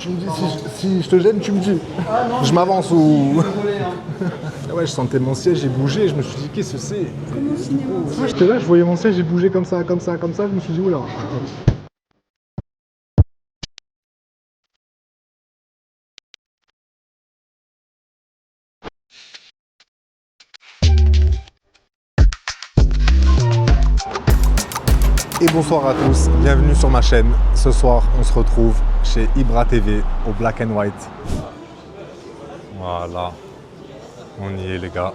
Tu me dis si je te gêne, tu me dis. Je m'avance ou. Ouais, je sentais mon siège, j'ai bougé, je me suis dit, qu'est-ce que c'est? Comme au cinéma. Moi j'étais là, je voyais mon siège, j'ai bougé comme ça, comme ça, comme ça, je me suis dit, oula. Et bonsoir à tous, bienvenue sur ma chaîne. Ce soir, on se retrouve chez Ibra TV au Black and White. Voilà, on y est les gars.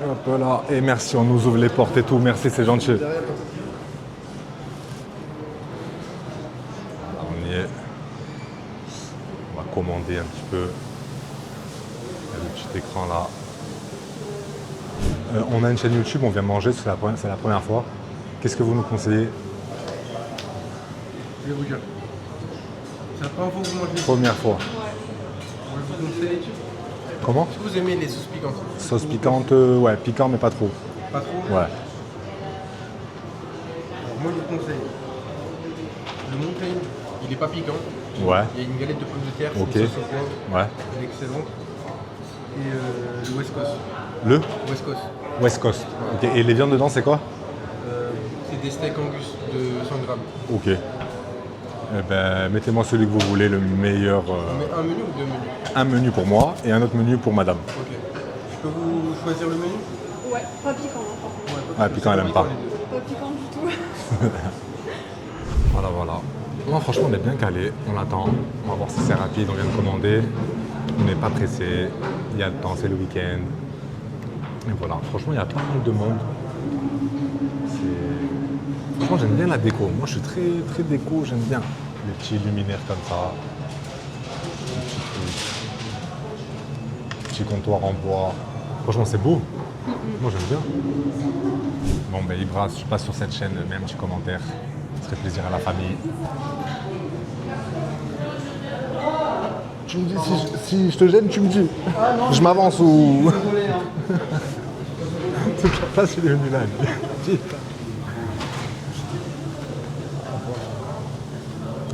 Hop là, et merci, on nous ouvre les portes et tout, merci, c'est gentil. Voilà, on y est. On va commander un petit peu. Il y a le petit écran là. On a une chaîne YouTube, on vient manger, c'est la première fois. Qu'est-ce que vous nous conseillez? Je vais vous dire. C'est la première fois que vous mangez. Première fois. Ouais. Moi, je vous conseille. Comment? Est-ce que vous aimez les sauces piquantes? Sauce piquante, ouais, piquant mais pas trop. Pas trop? Ouais. Alors, moi, je vous conseille. Le Montaigne, il n'est pas piquant. Ouais. Il y a une galette de pommes de terre, Ok. une sauce au poivre. Ouais. Elle est excellente. Et le West Coast. Le West Coast. West Coast. Ok. Et les viandes dedans, c'est quoi? C'est des steaks Angus de 100 grammes. Ok. Eh ben, mettez-moi celui que vous voulez, le meilleur. On met un menu ou deux menus? Un menu pour moi et un autre menu pour madame. Ok. Je peux vous choisir le menu? Ouais, pas piquant, hein, par contre. Ah, piquant, elle aime pas. Pas piquant du tout. Voilà, voilà. Non, franchement, on est bien calé. On attend. On va voir si c'est rapide. On vient de commander. On n'est pas pressé. Il y a le temps, c'est le week-end. Et voilà. Franchement, il y a pas mal de monde. Franchement, j'aime bien la déco. Moi, je suis très déco. J'aime bien les petits luminaires comme ça. Petit comptoir en bois. Franchement, c'est beau. Moi, j'aime bien. Bon, ben, Ibra, si tu passes sur cette chaîne, mets un petit commentaire. Ça ferait plaisir à la famille. Tu me dis si je te gêne, tu me dis. Je m'avance ou. C'est pas facile, il est venu là.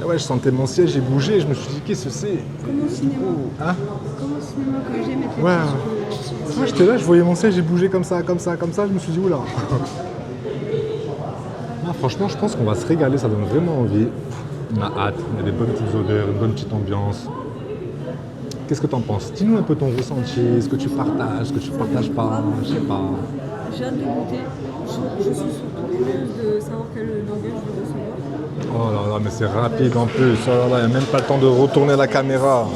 Ah ouais, je sentais mon siège, j'ai bougé, je me suis dit, qu'est-ce que c'est? Comme au cinéma. Hein? Comme au cinéma, quand j'ai mettre les Ouais. petits Moi j'étais là, je voyais mon siège, j'ai bougé comme ça, comme ça, comme ça, je me suis dit, oula. Ah, franchement, je pense qu'on va se régaler, ça donne vraiment envie. On a hâte, il y a des bonnes petites odeurs, une bonne petite ambiance. Qu'est-ce que t'en penses? Dis-nous un peu ton ressenti, ce que tu partages, ce que tu partages pas, je sais pas. J'ai hâte de goûter. Je suis surtout curieuse de savoir quel burger je vais recevoir. Oh là là, mais c'est rapide en plus, oh là là, il n'y a même pas le temps de retourner la caméra.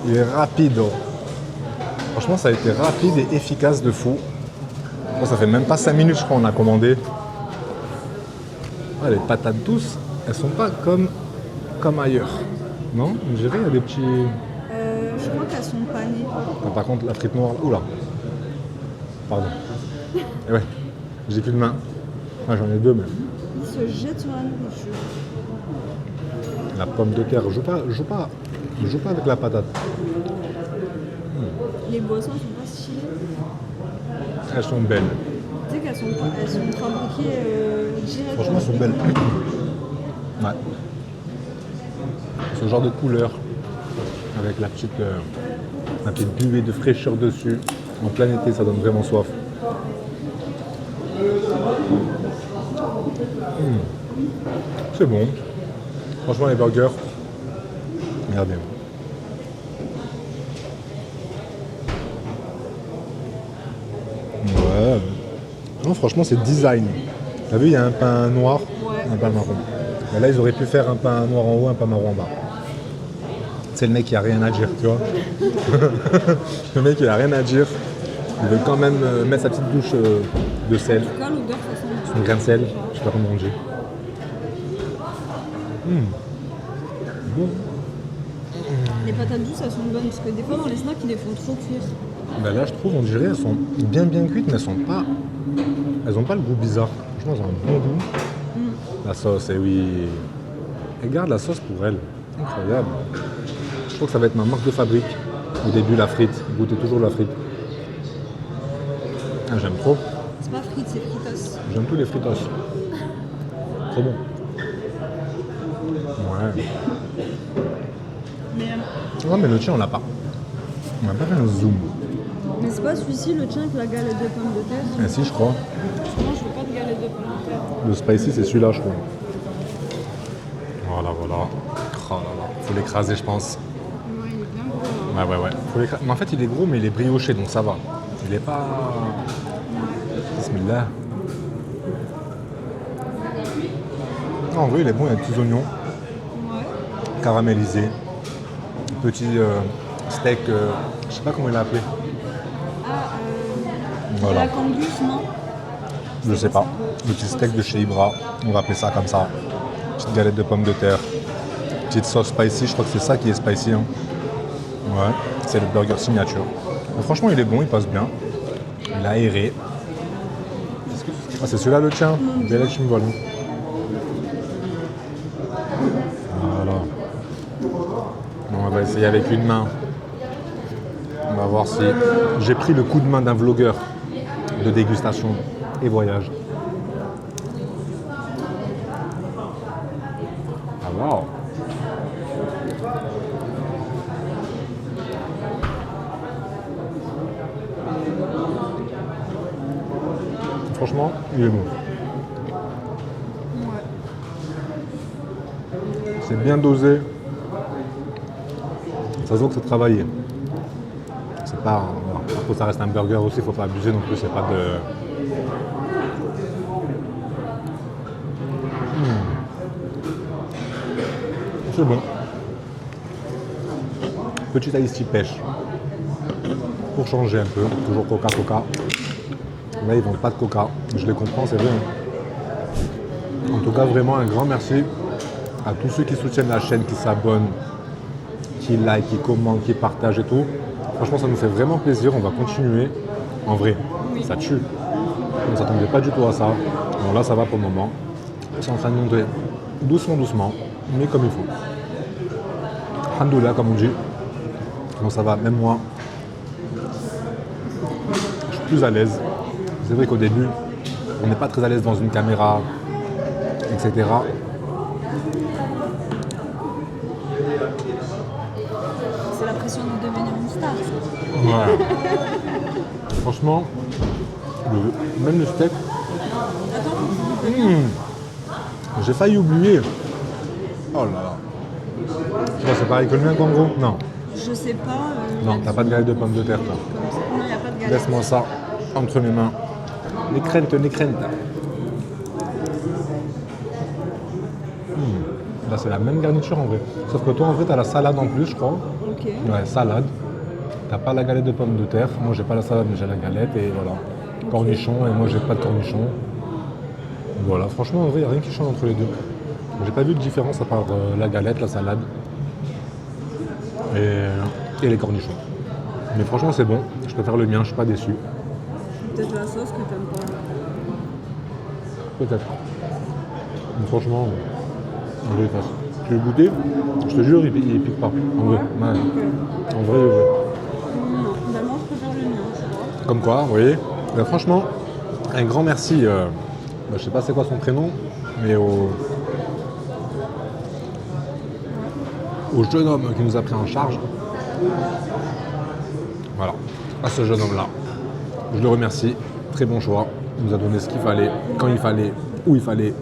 Il est rapide. Oh. Franchement, ça a été rapide et efficace de fou. Bon, ça fait même pas 5 minutes, je crois, on a commandé. Ah, les patates douces, elles sont pas comme ailleurs. Non? On dirait il y a des petits... Je crois qu'elles sont panées. Ah, par contre, la frite noire... Oula. Pardon. Et ouais, j'ai plus de main. Ah, j'en ai deux, mais... Ils se jettent sur la nourriture. La pomme de terre, je joue pas avec la patate. Les boissons, elles sont pas stylées. Elles sont belles. Tu sais qu'elles sont fabriquées direct. Franchement, elles sont belles. Ouais. Ce genre de couleur, avec la petite buée de fraîcheur dessus. En plein été, ça donne vraiment soif. C'est bon. Franchement, les burgers, regardez. Ouais. Non, franchement, c'est design. T'as vu, il y a un pain noir, un pain marron. Mais là, ils auraient pu faire un pain noir en haut, un pain marron en bas. C'est le mec qui a rien à dire, tu vois. Le mec, il a rien à dire. Il veut quand même mettre sa petite douche de sel. En tout cas, l'odeur, ça sent Un grain de sel, je sais pas comment on dit. Bon. Les patates douces, elles sont bonnes parce que des fois, dans les snacks, ils les font trop cuire. Ben là, je trouve, on dirait, elles sont bien cuites, mais elles ont pas le goût bizarre. Franchement, elles ont un bon goût. La sauce, eh oui. Regarde la sauce pour elle. Incroyable. Je crois que ça va être ma marque de fabrique. Au début, la frite. Goûtez toujours la frite. Ah, j'aime trop. C'est pas frites, c'est fritos. J'aime tous les fritos. Trop bon. Ouais. Mais la Non, mais le tien, on l'a pas. On n'a pas fait un zoom. Mais c'est pas celui-ci le tien avec la galette de pommes de terre? Ah si, je crois. Moi, je veux pas de galette de pommes de terre. Le spicy, c'est celui-là, je crois. Voilà, voilà. Oh là là. Faut l'écraser, je pense. Ouais, il est bien gros. Hein. Ouais. Mais en fait, il est gros, mais il est brioché, donc ça va. Il est pas... Bismillah. En vrai, il est bon, il y a des petits oignons Ouais. caramélisés. Petit steak, je sais pas comment il l'a appelé. Ah, Voilà. la Cangus, non? Je sais pas. Le petit steak de chez Ibra, on va appeler ça comme ça. Petite galette de pommes de terre. Petite sauce spicy, je crois que c'est ça qui est spicy. Hein. Ouais, c'est le burger signature. Mais franchement, il est bon, il passe bien. Il a aéré. Ah, c'est celui-là le tien? Belle Chimbolou. Voilà. Bon, on va essayer avec une main. On va voir si... J'ai pris le coup de main d'un vlogueur de dégustation et voyage. Ah, wow. Franchement, il est bon. Ouais. C'est bien dosé. Ça se voit que c'est travaillé. C'est pas... Voilà. Par contre, ça reste un burger aussi, il faut pas abuser non plus, c'est pas de... C'est bon. Petit iced tea pêche. Pour changer un peu, toujours Coca-Cola. Là, ils vendent pas de Coca. Je les comprends, c'est vrai. En tout cas, vraiment un grand merci à tous ceux qui soutiennent la chaîne, qui s'abonnent, qui like, qui commentent, qui partagent et tout. Franchement, ça nous fait vraiment plaisir. On va continuer. En vrai, ça tue. On ne s'attendait pas du tout à ça. Bon, là, ça va pour le moment. C'est en train de monter doucement, doucement, mais comme il faut. Alhamdoulilah, comme on dit. Bon, ça va, même moi. Je suis plus à l'aise. C'est vrai qu'au début, on n'est pas très à l'aise dans une caméra, etc. C'est la pression de devenir une star, ça. Voilà. Franchement, même le steak, j'ai failli oublier. Oh là là. Tu vois, c'est pareil que le mien, en gros? Non. Je sais pas. Non, t'as pas de galette de pommes de terre, toi. Comme ça. Non, il n'y a pas de galette. Laisse-moi ça entre mes mains. Les crentes. Là, c'est la même garniture en vrai. Sauf que toi, en vrai, t'as la salade en plus, je crois. Ok. Ouais, salade. T'as pas la galette de pommes de terre. Moi, j'ai pas la salade, mais j'ai la galette. Et voilà. Cornichons. Et moi, j'ai pas de cornichons. Voilà. Franchement, en vrai, il n'y a rien qui change entre les deux. J'ai pas vu de différence à part la galette, la salade. Et les cornichons. Mais franchement, c'est bon. Je préfère le mien. Je suis pas déçu. Peut-être la sauce que t'aimes pas. Peut-être. Mais franchement, en vrai, tu veux goûter? Je te jure, il pique pas. En vrai. Ouais. En vrai, ouais. Non, ben moi je préfère le mien, tu vois. Comme quoi, vous voyez. Ben, franchement, un grand merci. Je sais pas c'est quoi son prénom, mais au jeune homme qui nous a pris en charge. Voilà. À ce jeune homme-là. Je le remercie. Très bon choix. Il nous a donné ce qu'il fallait, quand il fallait, où il fallait.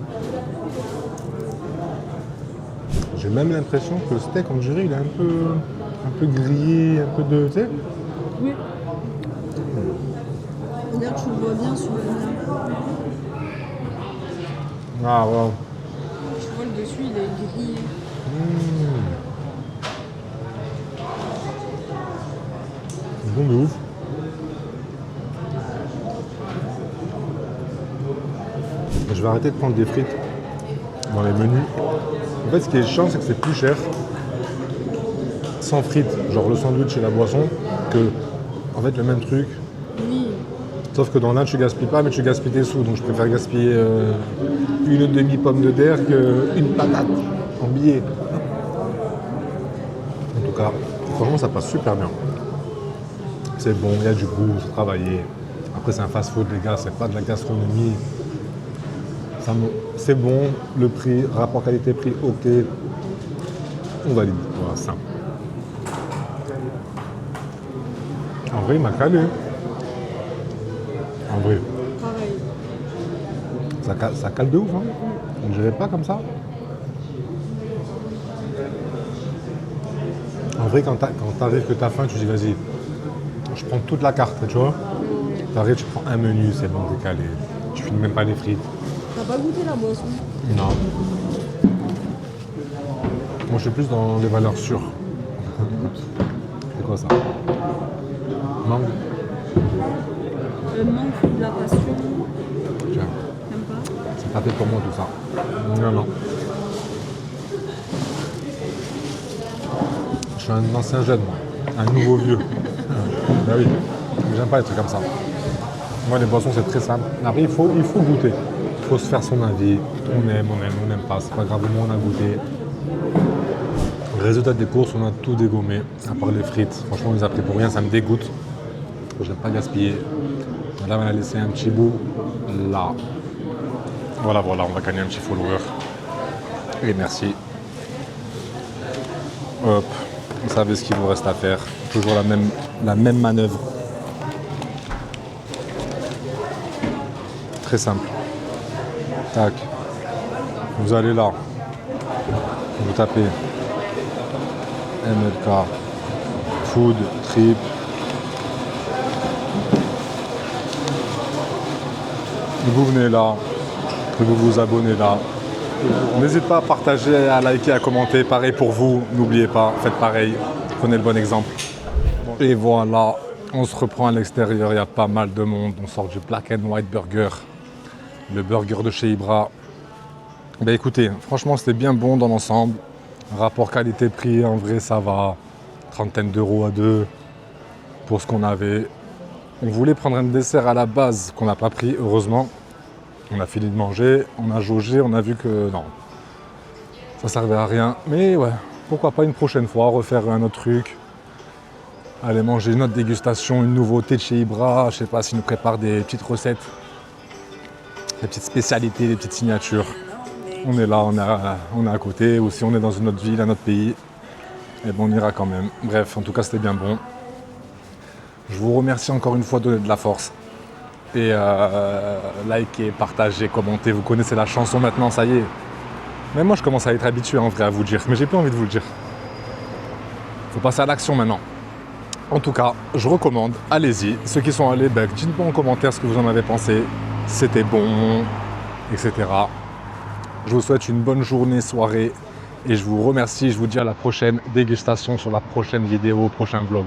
J'ai même l'impression que le steak, on dirait, il est un peu grillé, un peu de... Tu sais. Oui. D'ailleurs, tu le vois bien sur le mien. Ah, wow. Tu vois le dessus, il est grillé. C'est bon de ouf. Je vais arrêter de prendre des frites dans les menus. En fait, ce qui est chiant, c'est que c'est plus cher sans frites, genre le sandwich et la boisson, que en fait le même truc. Oui. Sauf que dans l'un, tu gaspilles pas, mais tu gaspilles tes sous. Donc je préfère gaspiller une demi-pomme de terre qu'une patate en billets. En tout cas, franchement, ça passe super bien. C'est bon, il y a du goût, c'est travaillé. Après, c'est un fast-food, les gars, c'est pas de la gastronomie. C'est bon, le prix, rapport qualité-prix, ok. On valide. Voilà, simple. En vrai, il m'a calé. En vrai, Pareil. ça cale de ouf, hein. On dirait pas comme ça. En vrai, quand t'arrives que t'as faim, tu dis vas-y, je prends toute la carte, tu vois. T'arrives, tu prends un menu, c'est bon, t'es calé. Tu finis même pas les frites. T'as pas goûté la boisson? Non. Moi, je suis plus dans les valeurs sûres. C'est quoi ça? Mangue. Le manque de la passion. Tiens, T'aimes pas? c'est pas fait pour moi tout ça. Non, non. Je suis un ancien jeune, moi. Un nouveau vieux. Ben oui. J'aime pas les trucs comme ça. Moi, les boissons, c'est très simple. Après, il faut goûter. Il faut se faire son avis. On aime, on n'aime pas. C'est pas grave, au moins on a goûté. Résultat des courses, on a tout dégommé, à part les frites. Franchement, on les a pris pour rien, ça me dégoûte. Je n'aime pas gaspiller. Là, on a laissé un petit bout là. Voilà, on va gagner un petit follower. Et merci. Hop, vous savez ce qu'il vous reste à faire. Toujours la même manœuvre. Très simple. Tac. Vous allez là. Vous tapez MLK, food, trip. Vous venez là, vous vous abonnez là. N'hésitez pas à partager, à liker, à commenter. Pareil pour vous, n'oubliez pas, faites pareil. Prenez le bon exemple. Et voilà, on se reprend à l'extérieur, il y a pas mal de monde. On sort du Black and White Burger, le burger de chez Ibra. Ben écoutez, franchement c'était bien bon dans l'ensemble. Rapport qualité-prix, en vrai ça va. Trentaine d'euros à deux pour ce qu'on avait. On voulait prendre un dessert à la base qu'on n'a pas pris, heureusement. On a fini de manger, on a jaugé, on a vu que non, ça servait à rien. Mais ouais, pourquoi pas une prochaine fois, refaire un autre truc. Aller manger une autre dégustation, une nouveauté de chez Ibra. Je sais pas s'ils nous préparent des petites recettes, des petites spécialités, des petites signatures. On est là, on est à côté, ou si on est dans une autre ville, un autre pays, et bon, on ira quand même. Bref, en tout cas, c'était bien bon. Je vous remercie encore une fois de donner de la force. Et likez, partagez, commentez. Vous connaissez la chanson maintenant, ça y est. Même moi, je commence à être habitué en vrai à vous le dire, mais j'ai plus envie de vous le dire. Faut passer à l'action maintenant. En tout cas, je recommande, allez-y. Ceux qui sont allés, dites-moi en commentaire ce que vous en avez pensé. C'était bon, etc. Je vous souhaite une bonne journée, soirée. Et je vous remercie. Je vous dis à la prochaine dégustation sur la prochaine vidéo, au prochain vlog.